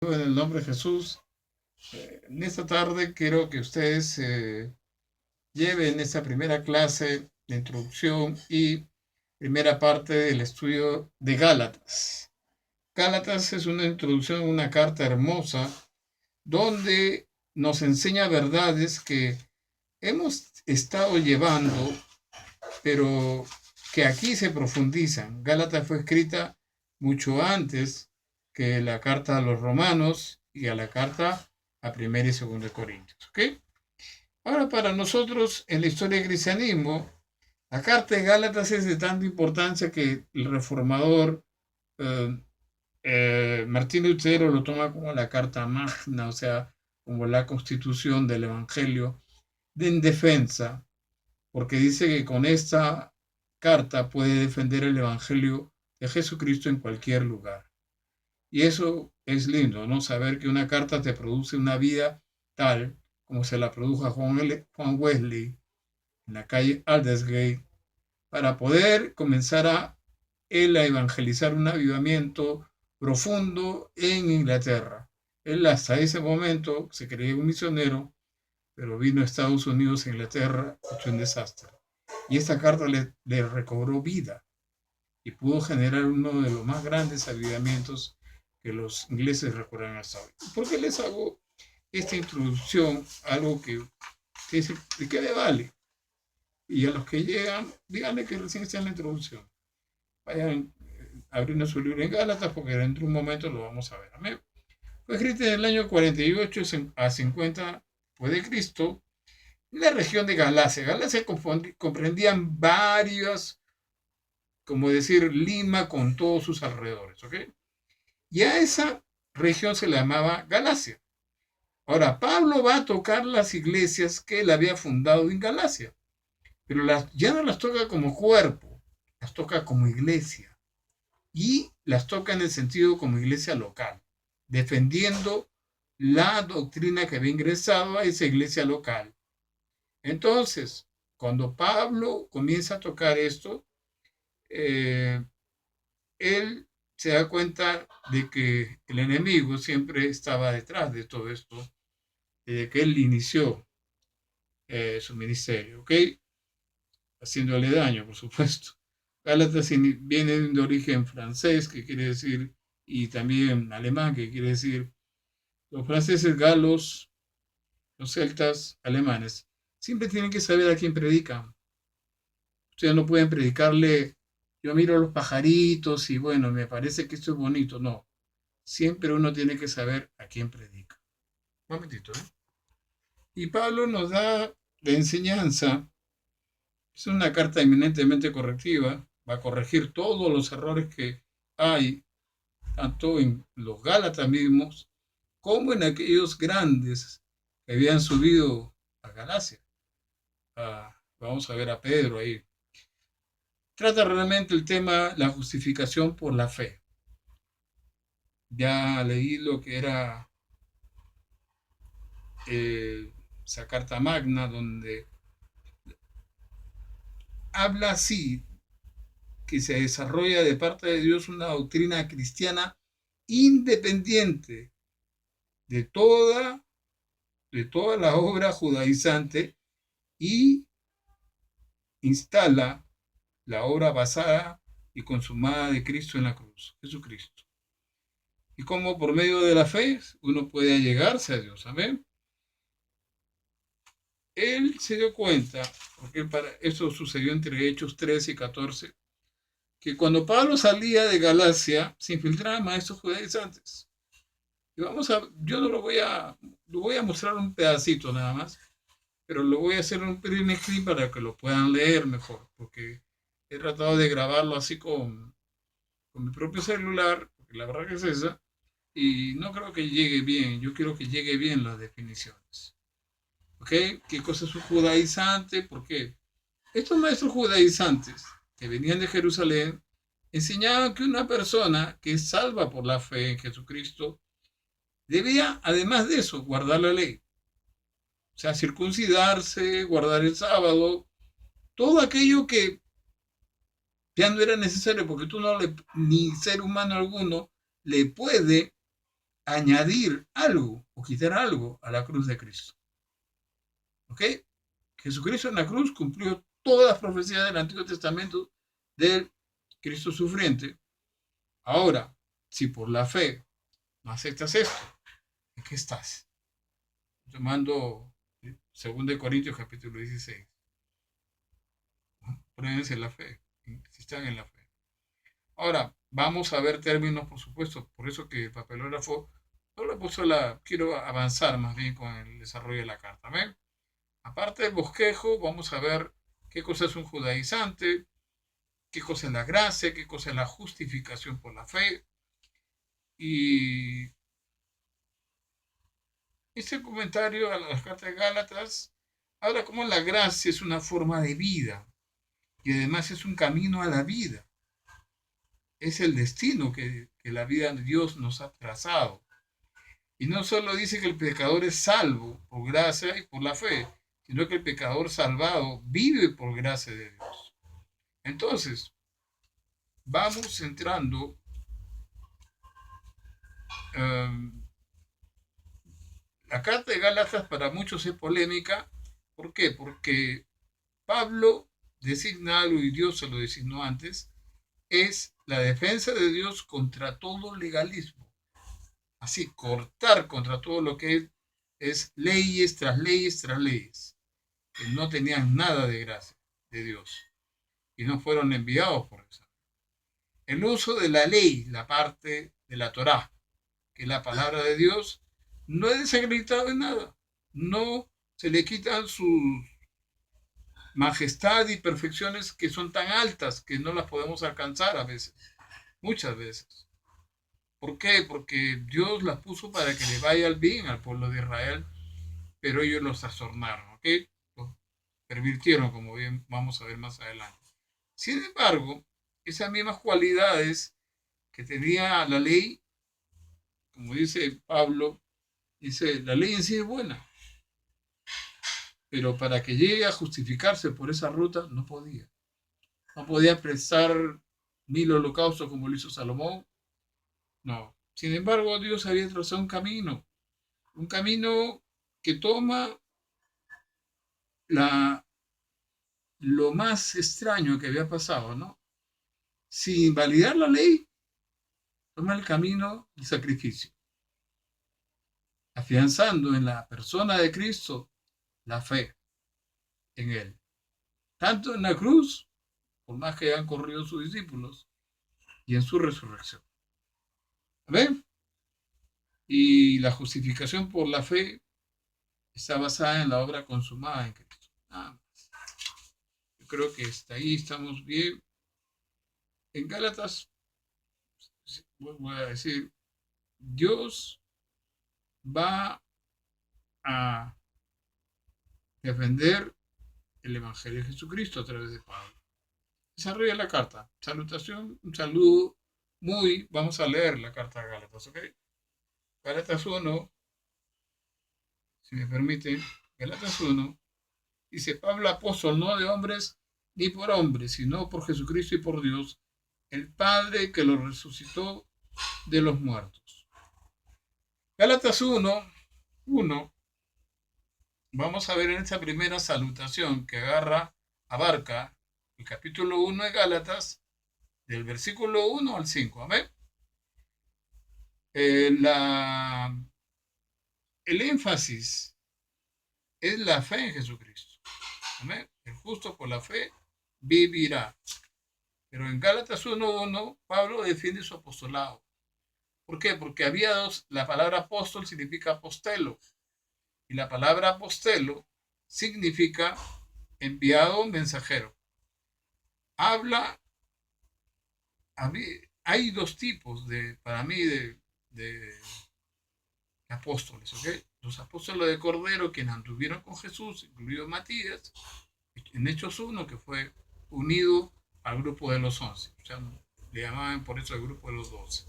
En el nombre de Jesús, en esta tarde quiero que ustedes lleven esta primera clase de introducción y primera parte del estudio de Gálatas. Gálatas es una introducción, una carta hermosa donde nos enseña verdades que hemos estado llevando, pero que aquí se profundizan. Gálatas fue escrita mucho antes que la carta a los romanos y a la carta a primera y segunda de Corintios. ¿Ok? Ahora, para nosotros en la historia del cristianismo, la carta de Gálatas es de tanta importancia que el reformador eh, Martín Lutero lo toma como la carta magna, o sea, como la constitución del Evangelio en defensa, porque dice que con esta carta puede defender el Evangelio de Jesucristo en cualquier lugar. Y eso es lindo, ¿no? Saber que una carta te produce una vida tal como se la produjo a Juan Wesley en la calle Aldersgate, para poder comenzar a él a evangelizar un avivamiento profundo en Inglaterra. Él hasta ese momento se creía un misionero, pero vino a Estados Unidos e Inglaterra hecho un desastre. Y esta carta le recobró vida y pudo generar uno de los más grandes avivamientos que los ingleses recuerdan hasta hoy. ¿Por qué les hago esta introducción? Algo que dice, ¿de qué le vale? Y a los que llegan, díganle que recién está en la introducción. Vayan abriendo su libro en Gálatas porque dentro de un momento lo vamos a ver. Amén. Fue escrito en el año 48 a 50 después de Cristo en la región de Galacia. Galacia comprendían varias, como decir, Lima con todos sus alrededores. ¿Ok? Y a esa región se le llamaba Galacia. Ahora, Pablo va a tocar las iglesias que él había fundado en Galacia, pero ya no las toca como cuerpo, las toca como iglesia y las toca en el sentido como iglesia local, defendiendo la doctrina que había ingresado a esa iglesia local. Entonces, cuando Pablo comienza a tocar esto, eh, él se da cuenta de que el enemigo siempre estaba detrás de todo esto, desde que él inició su ministerio, ¿ok? Haciéndole daño, por supuesto. Gálatas viene de origen francés, que quiere decir, y también alemán, que quiere decir, los franceses, galos, los celtas, alemanes, siempre tienen que saber a quién predican. Ustedes no pueden predicarle, yo miro a los pajaritos y bueno, me parece que esto es bonito. No, siempre uno tiene que saber a quién predica. Un momentito, ¿eh? Y Pablo nos da la enseñanza. Es una carta eminentemente correctiva, va a corregir todos los errores que hay, tanto en los Gálatas mismos como en aquellos grandes que habían subido a Galacia. Vamos a ver a Pedro ahí. Trata realmente el tema, la justificación por la fe. Ya leí lo que era esa carta magna, donde habla así, que se desarrolla de parte de Dios una doctrina cristiana independiente de toda, de toda la obra judaizante y instala la obra basada y consumada de Cristo en la cruz, Jesucristo. Y cómo por medio de la fe uno puede allegarse a Dios. Amén. Él se dio cuenta, porque eso sucedió entre Hechos 13 y 14, que cuando Pablo salía de Galacia se infiltraban maestros judaizantes. Y yo no lo voy a mostrar un pedacito nada más, pero lo voy a hacer un print screen para que lo puedan leer mejor, porque he tratado de grabarlo así con mi propio celular, porque la verdad que es esa, y no creo que llegue bien, yo quiero que llegue bien las definiciones. ¿Ok? ¿Qué cosa es un judaizante? ¿Por qué? Estos maestros judaizantes que venían de Jerusalén enseñaban que una persona que es salva por la fe en Jesucristo debía, además de eso, guardar la ley. O sea, circuncidarse, guardar el sábado, todo aquello que ya no era necesario porque tú no le, ni ser humano alguno le puede añadir algo o quitar algo a la cruz de Cristo. ¿Ok? Jesucristo en la cruz cumplió todas las profecías del Antiguo Testamento del Cristo sufriente. Ahora, si por la fe no aceptas esto, ¿en qué estás? Tomando 2 Corintios capítulo 16. ¿No? Pruébense la fe, si están en la fe. Ahora, vamos a ver términos, por supuesto, por eso que el papelógrafo no le puso quiero avanzar más bien con el desarrollo de la carta. ¿Ven? Aparte del bosquejo, vamos a ver qué cosa es un judaizante, qué cosa es la gracia, qué cosa es la justificación por la fe. Y este comentario a las cartas de Gálatas habla cómo la gracia es una forma de vida y además es un camino a la vida. Es el destino que la vida de Dios nos ha trazado. Y no solo dice que el pecador es salvo por gracia y por la fe, sino que el pecador salvado vive por gracia de Dios. Entonces, vamos entrando. La carta de Gálatas para muchos es polémica. ¿Por qué? Porque Pablo designa algo y Dios se lo designó antes, es la defensa de Dios contra todo legalismo. Así, cortar contra todo lo que es leyes tras leyes tras leyes, que no tenían nada de gracia de Dios y no fueron enviados por eso. El uso de la ley, la parte de la Torá, que es la palabra de Dios, no es desacreditado en nada. No se le quitan sus majestad y perfecciones que son tan altas que no las podemos alcanzar a veces, muchas veces. ¿Por qué? Porque Dios las puso para que le vaya bien al pueblo de Israel, pero ellos los trastornaron, ¿ok? Los pervirtieron, como bien vamos a ver más adelante. Sin embargo, esas mismas cualidades que tenía la ley, como dice Pablo, dice, la ley en sí es buena, pero para que llegue a justificarse por esa ruta, no podía. No podía prestar 1000 holocaustos como lo hizo Salomón. No. Sin embargo, Dios había trazado un camino que toma lo más extraño que había pasado, ¿no? Sin validar la ley, toma el camino del sacrificio, afianzando en la persona de Cristo la fe en Él. Tanto en la cruz, por más que hayan corrido sus discípulos, y en su resurrección. ¿Ven? Y la justificación por la fe está basada en la obra consumada en Cristo. Nada más. Yo creo que hasta ahí estamos bien. En Gálatas, voy a decir, Dios va a defender el Evangelio de Jesucristo a través de Pablo. Desarrolla la carta. Salutación, un saludo vamos a leer la carta de Gálatas, ¿ok? Gálatas 1, si me permite, Gálatas 1, dice Pablo apóstol, no de hombres ni por hombres, sino por Jesucristo y por Dios, el Padre que lo resucitó de los muertos. Gálatas 1, vamos a ver en esta primera salutación que abarca el capítulo 1 de Gálatas, del versículo 1 al 5. Amén. El énfasis es la fe en Jesucristo. Amén. El justo por la fe vivirá. Pero en Gálatas 1:1, Pablo defiende su apostolado. ¿Por qué? Porque la palabra apóstol significa apostelo. Y la palabra apostelo significa enviado, mensajero. Hay dos tipos para mí, de apóstoles, ¿ok? Los apóstoles de Cordero, quienes anduvieron con Jesús, incluido Matías, en Hechos 1, que fue unido al grupo de los 11. O sea, le llamaban por eso el grupo de los 12.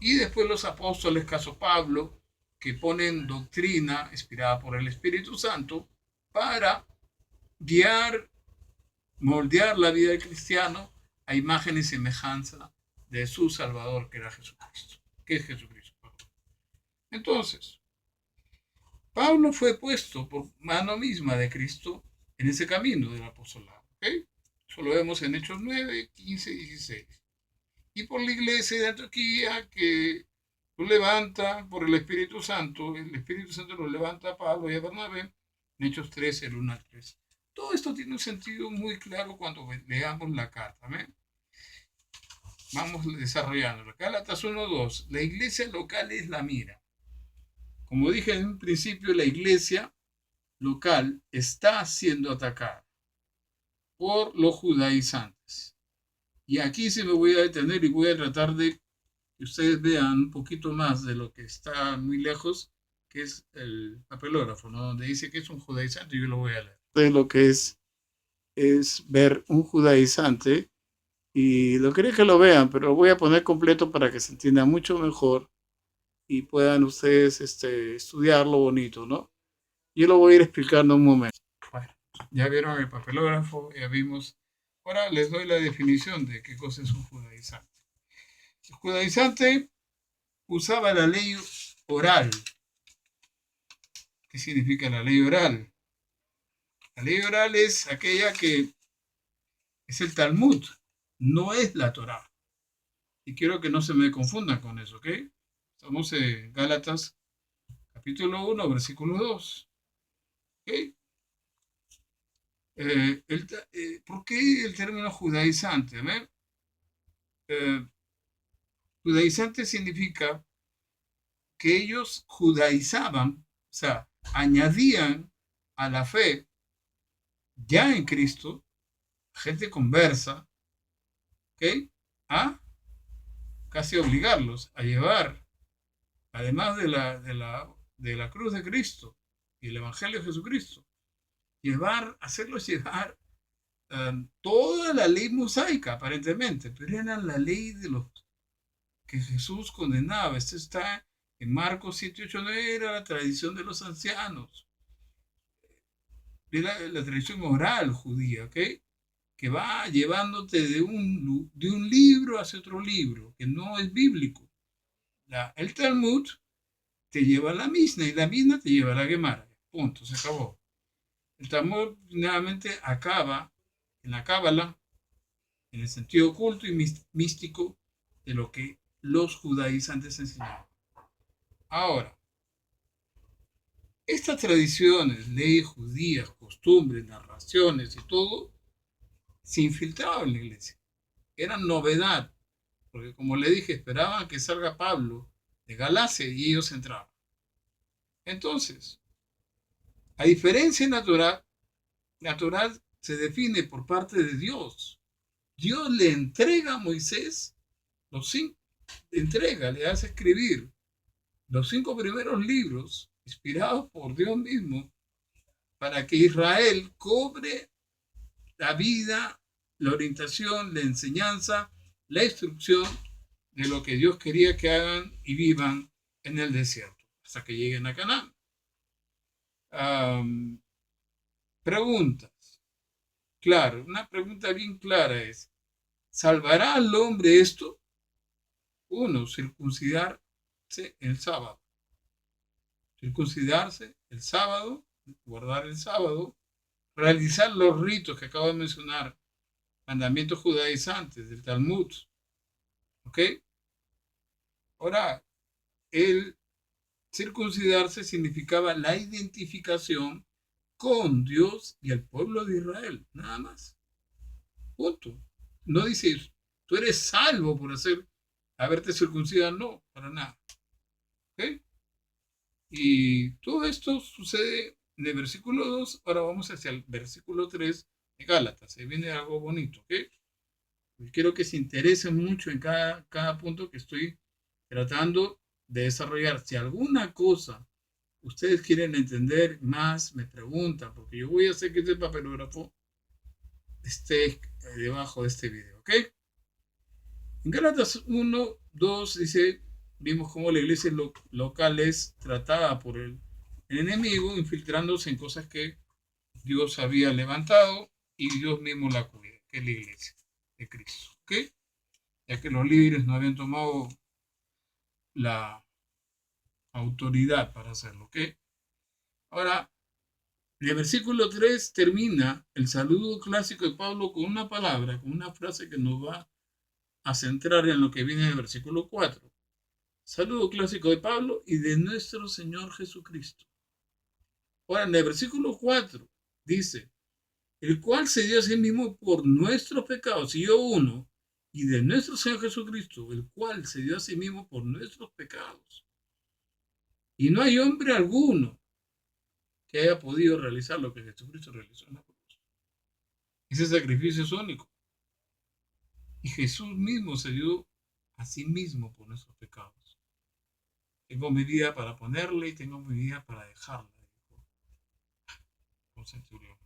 Y después los apóstoles, caso Pablo, que ponen doctrina inspirada por el Espíritu Santo para guiar, moldear la vida del cristiano a imagen y semejanza de su Salvador, que era Jesucristo. ¿Qué es Jesucristo? Entonces, Pablo fue puesto por mano misma de Cristo en ese camino del apostolado. ¿Ok? Eso lo vemos en Hechos 9, 15 y 16. Y por la iglesia de Antioquía que lo levanta por el Espíritu Santo lo levanta a Pablo y a Bernabé en Hechos 13, el 1 al 3. Todo esto tiene un sentido muy claro cuando leamos la carta. ¿Ven? Vamos desarrollando. Gálatas 1:2. La iglesia local es la mira. Como dije en un principio, la iglesia local está siendo atacada por los judaizantes. Y aquí sí me voy a detener y voy a tratar de que ustedes vean un poquito más de lo que está muy lejos, que es el papelógrafo, ¿no? Donde dice que es un judaizante, yo lo voy a leer. De lo que es ver un judaizante, y lo quería que lo vean, pero lo voy a poner completo para que se entienda mucho mejor y puedan ustedes estudiarlo bonito, ¿no? Yo lo voy a ir explicando un momento. Bueno, ya vieron el papelógrafo, ya vimos. Ahora les doy la definición de qué cosa es un judaizante. El judaizante usaba la ley oral. ¿Qué significa la ley oral? La ley oral es aquella que es el Talmud, no es la Torá. Y quiero que no se me confundan con eso, ¿ok? Estamos en Gálatas capítulo 1, versículo 2. ¿Ok? ¿Por qué el término judaizante? Eh, judaizante significa que ellos judaizaban, o sea, añadían a la fe ya en Cristo, gente conversa, ¿ok? A casi obligarlos a llevar, además de la cruz de Cristo y el Evangelio de Jesucristo, hacerlos llevar toda la ley mosaica, aparentemente, pero era la ley de los que Jesús condenaba. Esto está en Marcos 7, 8, 9, era la tradición de los ancianos, era la tradición oral judía, ¿ok? Que va llevándote de un libro hacia otro libro, que no es bíblico. El Talmud te lleva a la Misna y la Misna te lleva a la Gemara. Punto, se acabó. El Talmud nuevamente acaba en la Cábala, en el sentido oculto y místico de lo que los judaizantes enseñaban. Ahora, estas tradiciones, leyes judías, costumbres, narraciones y todo, se infiltraban en la iglesia. Eran novedad, porque como le dije, esperaban que salga Pablo de Galacia y ellos entraban. Entonces, a diferencia natural se define por parte de Dios. Dios le entrega a Moisés le hace escribir los 5 primeros libros inspirados por Dios mismo para que Israel cobre la vida, la orientación, la enseñanza, la instrucción de lo que Dios quería que hagan y vivan en el desierto hasta que lleguen a Canaán. Preguntas. Claro, una pregunta bien clara es, ¿salvará al hombre esto? Uno, circuncidarse el sábado. Circuncidarse el sábado, guardar el sábado, realizar los ritos que acabo de mencionar, mandamientos judaizantes del Talmud. ¿Ok? Ahora, el circuncidarse significaba la identificación con Dios y el pueblo de Israel, nada más. Punto. No dice, tú eres salvo por haberte circuncidado, no, para nada. ¿Ok? Y todo esto sucede en el versículo 2. Ahora vamos hacia el versículo 3 de Gálatas. Ahí viene algo bonito, ¿ok? Quiero que se interesen mucho en cada punto que estoy tratando de desarrollar. Si alguna cosa ustedes quieren entender más, me preguntan, porque yo voy a hacer que este papelógrafo esté debajo de este video, ¿ok? En Gálatas 1, 2 dice, vimos cómo la iglesia local es tratada por el enemigo, infiltrándose en cosas que Dios había levantado y Dios mismo la cuida, que es la iglesia de Cristo, ¿ok? Ya que los líderes no habían tomado la autoridad para hacerlo, ¿ok? Ahora, el versículo 3 termina el saludo clásico de Pablo con una palabra, con una frase que nos va a centrar en lo que viene en el versículo 4. Saludo clásico de Pablo y de nuestro Señor Jesucristo. Ahora, en el versículo 4 dice, el cual se dio a sí mismo por nuestros pecados, y yo uno, y de nuestro Señor Jesucristo, el cual se dio a sí mismo por nuestros pecados. Y no hay hombre alguno que haya podido realizar lo que Jesucristo realizó en la cruz. Ese sacrificio es único. Y Jesús mismo se dio a sí mismo por nuestros pecados. Tengo mi vida para ponerle y tengo mi vida para dejarla, dijo un centurión.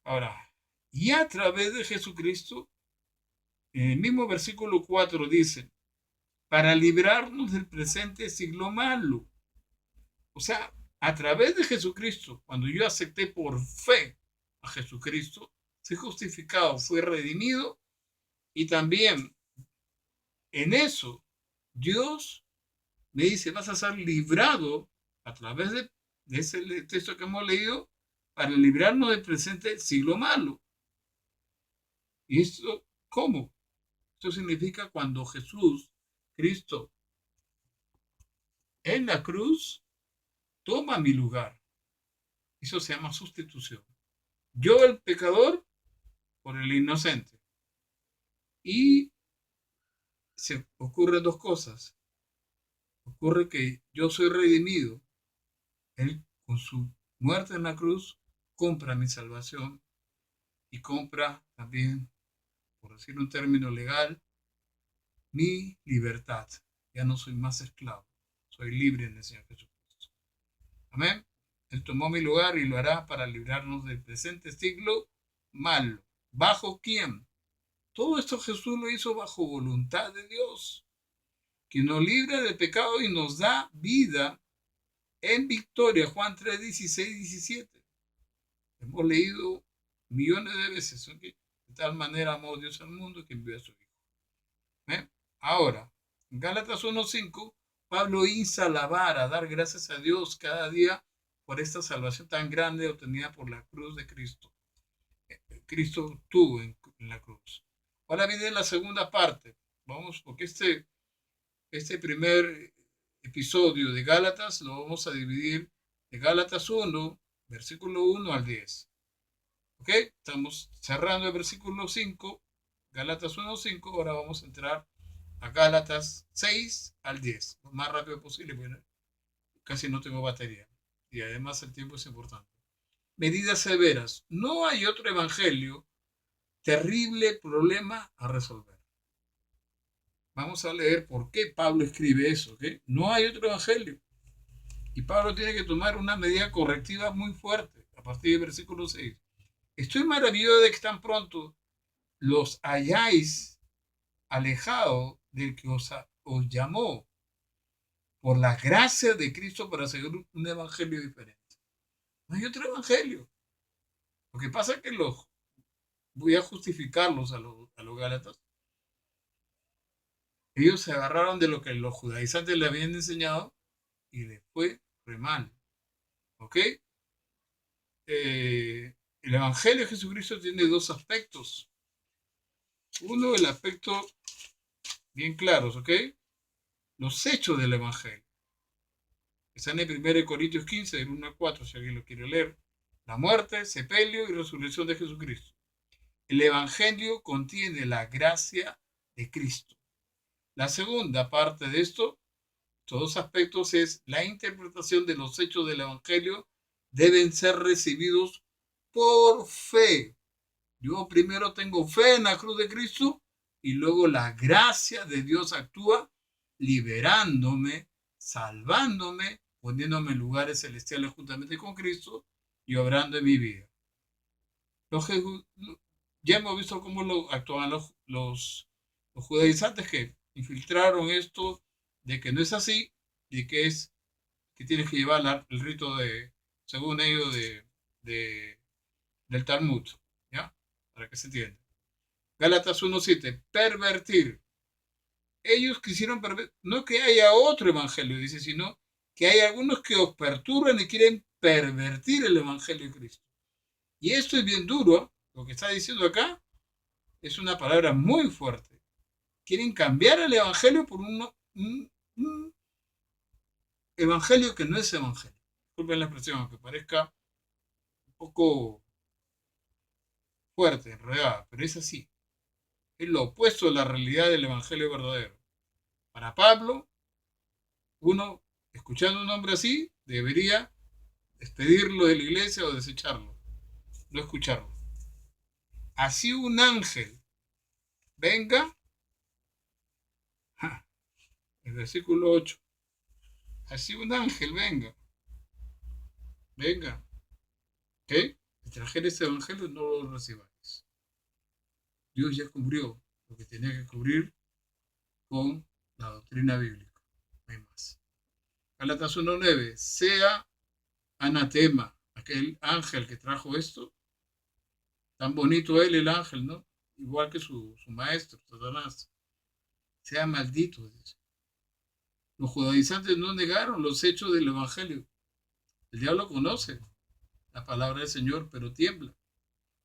Ahora, y a través de Jesucristo, en el mismo versículo 4 dice, para librarnos del presente siglo malo. O sea, a través de Jesucristo, cuando yo acepté por fe a Jesucristo, fui justificado, fui redimido y también en eso Dios me dice, vas a ser librado a través de ese texto que hemos leído para librarnos del presente siglo malo. ¿Y esto cómo? Esto significa cuando Jesús, Cristo, en la cruz, toma mi lugar. Eso se llama sustitución. Yo el pecador por el inocente. Y se ocurren dos cosas. Ocurre que yo soy redimido. Él con su muerte en la cruz compra mi salvación y compra también, por decir un término legal, mi libertad. Ya no soy más esclavo. Soy libre en el Señor Jesucristo. Amén. Él tomó mi lugar y lo hará para librarnos del presente siglo malo. ¿Bajo quién? Todo esto Jesús lo hizo bajo voluntad de Dios, que nos libra del pecado y nos da vida en victoria. Juan 3, 16, 17. Hemos leído millones de veces. ¿Okay? De tal manera amó Dios al mundo que envió a su Hijo. ¿Eh? Ahora, en Gálatas 1:5, Pablo insta a alabar, a dar gracias a Dios cada día por esta salvación tan grande obtenida por la cruz de Cristo. Cristo tuvo en la cruz. Ahora viene la segunda parte. Vamos, porque este primer episodio de Gálatas lo vamos a dividir de Gálatas 1, versículo 1 al 10. ¿Ok? Estamos cerrando el versículo 5, Gálatas 1, 5. Ahora vamos a entrar a Gálatas 6 al 10. Lo más rápido posible, porque casi no tengo batería. Y además el tiempo es importante. Medidas severas. No hay otro evangelio. Terrible problema a resolver. Vamos a leer por qué Pablo escribe eso. ¿Okay? No hay otro evangelio. Y Pablo tiene que tomar una medida correctiva muy fuerte a partir del versículo 6. Estoy maravillado de que tan pronto los hayáis alejado del que os llamó por la gracia de Cristo para seguir un evangelio diferente. No hay otro evangelio. Lo que pasa es que voy a justificarlos a los Gálatas. Ellos se agarraron de lo que los judaizantes le habían enseñado y les fue re mal. ¿Ok? El Evangelio de Jesucristo tiene dos aspectos. Uno, el aspecto bien claros, ¿ok? Los hechos del Evangelio. Están en 1 Corintios 15, del 1 al 4, si alguien lo quiere leer. La muerte, sepelio y resurrección de Jesucristo. El Evangelio contiene la gracia de Cristo. La segunda parte de estos dos aspectos es la interpretación de los hechos del Evangelio deben ser recibidos por fe. Yo primero tengo fe en la cruz de Cristo y luego la gracia de Dios actúa liberándome, salvándome, poniéndome en lugares celestiales juntamente con Cristo y obrando en mi vida. Ya hemos visto cómo actúan los judaizantes que infiltraron esto de que no es así y que tienes que llevar el rito según ellos, del Talmud, ¿ya? Para que se entienda. Gálatas 1:7, pervertir. ellos quisieron no que haya otro evangelio, dice, sino que hay algunos que os perturban y quieren pervertir el evangelio de Cristo. Y esto es bien duro, lo que está diciendo acá es una palabra muy fuerte. Quieren cambiar el evangelio por un evangelio que no es evangelio. Disculpen la expresión, aunque parezca un poco fuerte, enredada, pero es así. Es lo opuesto a la realidad del evangelio verdadero. Para Pablo, uno, escuchando a un hombre así, debería despedirlo de la iglesia o desecharlo, no escucharlo. Así un ángel venga, el versículo 8, así un ángel venga, ¿ok? Si trajera este evangelio, no lo recibáis. Dios ya cubrió lo que tenía que cubrir con la doctrina bíblica, no hay más. Gálatas 1:9, sea anatema, aquel ángel que trajo esto, tan bonito él, el ángel, ¿no? Igual que su maestro, Satanás, sea maldito, dice. Los judaizantes no negaron los hechos del evangelio. El diablo conoce la palabra del Señor, pero tiembla.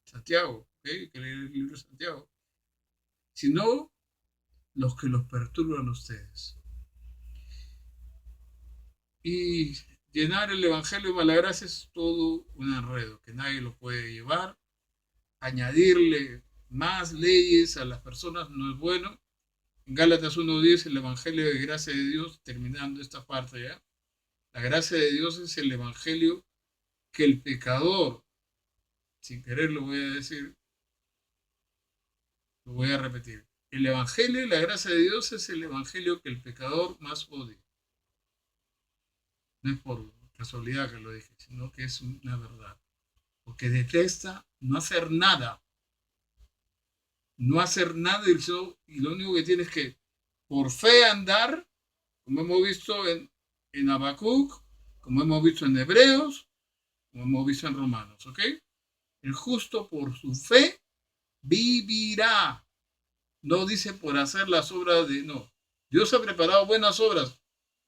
Santiago, ¿okay? Que leer el libro de Santiago. Sino los que los perturban a ustedes. Y llenar el evangelio de malagracia es todo un enredo, que nadie lo puede llevar. Añadirle más leyes a las personas no es bueno. En Gálatas 1:10, el evangelio de gracia de Dios, terminando esta parte ya, la gracia de Dios es el evangelio que el pecador, sin querer lo voy a decir, lo voy a repetir. El evangelio y la gracia de Dios es el evangelio que el pecador más odia. No es por casualidad que lo dije, sino que es una verdad. Porque detesta no hacer nada. No hacer nada y lo único que tiene es que por fe andar, como hemos visto en Habacuc, como hemos visto en Hebreos, como hemos visto en Romanos, ¿ok? El justo por su fe vivirá. No dice por hacer las obras de... No. Dios ha preparado buenas obras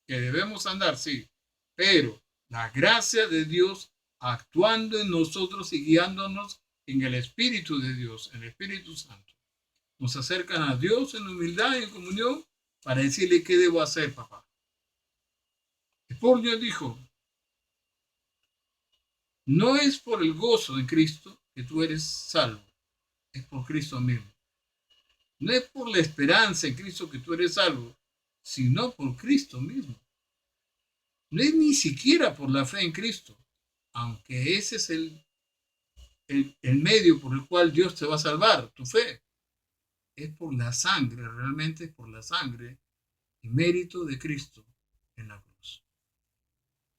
que debemos andar, sí. Pero la gracia de Dios actuando en nosotros y guiándonos en el Espíritu de Dios, en el Espíritu Santo. Nos acercan a Dios en humildad y en comunión para decirle qué debo hacer, papá. Spurgeon dijo, no es por el gozo de Cristo que tú eres salvo, es por Cristo mismo. No es por la esperanza en Cristo que tú eres salvo, sino por Cristo mismo. No es ni siquiera por la fe en Cristo, aunque ese es el medio por el cual Dios te va a salvar, tu fe. Es por la sangre, realmente es por la sangre y mérito de Cristo en la cruz.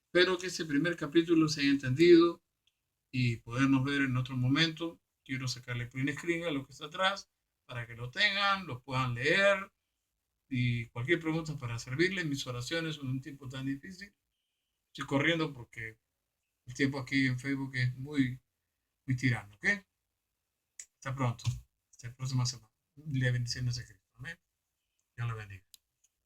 Espero que este primer capítulo se haya entendido y podernos ver en otro momento. Quiero sacarle print screen a lo que está atrás para que lo tengan, lo puedan leer y cualquier pregunta para servirle. Mis oraciones en un tiempo tan difícil. Estoy corriendo porque el tiempo aquí en Facebook es muy, muy tirano, ¿ok? Hasta pronto. Hasta la próxima semana. Le bendiciones a Cristo. Amén. Dios lo bendiga.